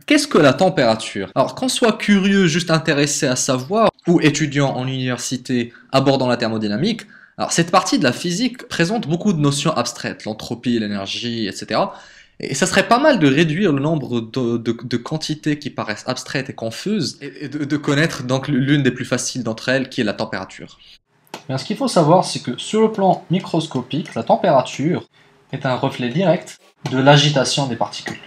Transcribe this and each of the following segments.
Qu'est-ce que la température? Alors, qu'on soit curieux, juste intéressé à savoir, ou étudiant en université abordant la thermodynamique, alors cette partie de la physique présente beaucoup de notions abstraites, l'entropie, l'énergie, etc. Et ça serait pas mal de réduire le nombre de quantités qui paraissent abstraites et confuses, et de connaître donc l'une des plus faciles d'entre elles, qui est la température. Bien, ce qu'il faut savoir, c'est que sur le plan microscopique, la température est un reflet direct de l'agitation des particules.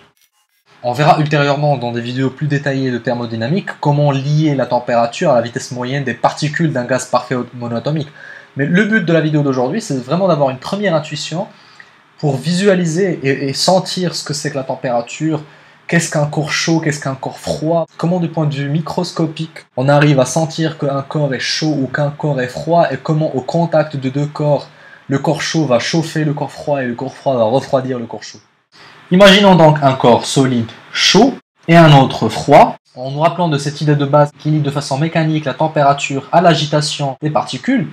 On verra ultérieurement dans des vidéos plus détaillées de thermodynamique comment lier la température à la vitesse moyenne des particules d'un gaz parfait monoatomique. Mais le but de la vidéo d'aujourd'hui, c'est vraiment d'avoir une première intuition pour visualiser et sentir ce que c'est que la température, qu'est-ce qu'un corps chaud, qu'est-ce qu'un corps froid, comment du point de vue microscopique on arrive à sentir qu'un corps est chaud ou qu'un corps est froid, et comment au contact de deux corps, le corps chaud va chauffer le corps froid et le corps froid va refroidir le corps chaud. Imaginons donc un corps solide chaud et un autre froid, en nous rappelant de cette idée de base qui lie de façon mécanique la température à l'agitation des particules.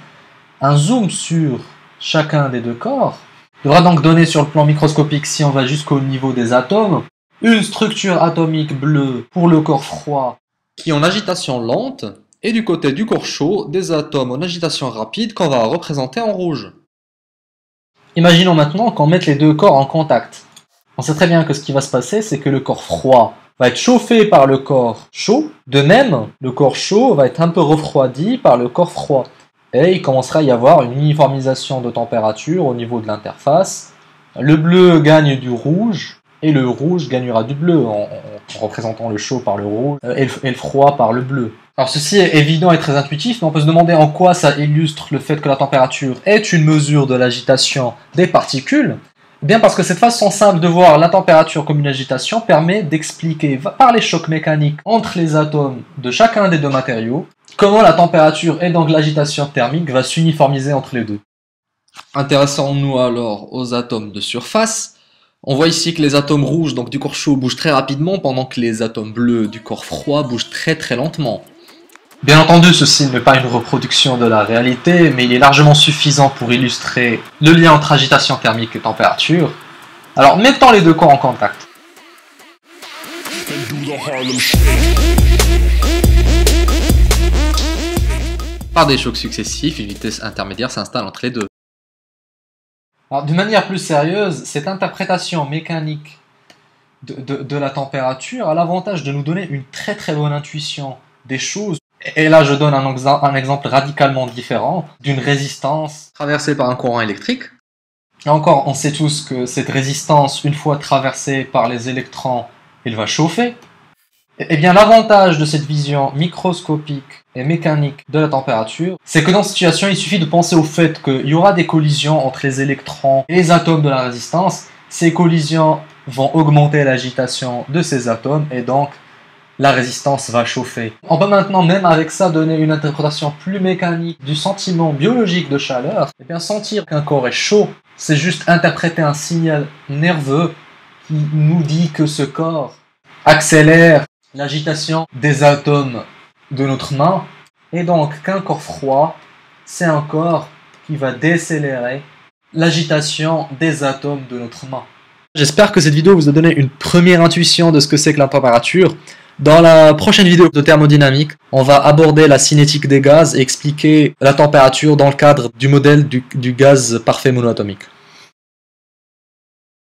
Un zoom sur chacun des deux corps devra donc donner sur le plan microscopique, si on va jusqu'au niveau des atomes, une structure atomique bleue pour le corps froid qui est en agitation lente, et du côté du corps chaud, des atomes en agitation rapide qu'on va représenter en rouge. Imaginons maintenant qu'on mette les deux corps en contact. On sait très bien que ce qui va se passer, c'est que le corps froid va être chauffé par le corps chaud. De même, le corps chaud va être un peu refroidi par le corps froid. Et il commencera à y avoir une uniformisation de température au niveau de l'interface. Le bleu gagne du rouge, et le rouge gagnera du bleu, en représentant le chaud par le rouge, et le froid par le bleu. Alors ceci est évident et très intuitif, mais on peut se demander en quoi ça illustre le fait que la température est une mesure de l'agitation des particules. Bien parce que cette façon simple de voir la température comme une agitation permet d'expliquer par les chocs mécaniques entre les atomes de chacun des deux matériaux comment la température et donc l'agitation thermique va s'uniformiser entre les deux. Intéressons-nous alors aux atomes de surface. On voit ici que les atomes rouges donc du corps chaud bougent très rapidement, pendant que les atomes bleus du corps froid bougent très très lentement. Bien entendu, ceci n'est pas une reproduction de la réalité, mais il est largement suffisant pour illustrer le lien entre agitation thermique et température. Alors, mettons les deux corps en contact. Par des chocs successifs, une vitesse intermédiaire s'installe entre les deux. Alors, d'une manière plus sérieuse, cette interprétation mécanique de la température a l'avantage de nous donner une très très bonne intuition des choses. Et là, je donne un exemple radicalement différent d'une résistance Traversée par un courant électrique. Et encore, on sait tous que cette résistance, une fois traversée par les électrons, elle va chauffer. Eh bien, l'avantage de cette vision microscopique et mécanique de la température, c'est que dans cette situation, il suffit de penser au fait qu'il y aura des collisions entre les électrons et les atomes de la résistance. Ces collisions vont augmenter l'agitation de ces atomes et donc la résistance va chauffer. On peut maintenant, même avec ça, donner une interprétation plus mécanique du sentiment biologique de chaleur. Et bien, sentir qu'un corps est chaud, c'est juste interpréter un signal nerveux qui nous dit que ce corps accélère l'agitation des atomes de notre main, et donc qu'un corps froid, c'est un corps qui va décélérer l'agitation des atomes de notre main. J'espère que cette vidéo vous a donné une première intuition de ce que c'est que la température. Dans la prochaine vidéo de thermodynamique, on va aborder la cinétique des gaz et expliquer la température dans le cadre du modèle du gaz parfait monoatomique.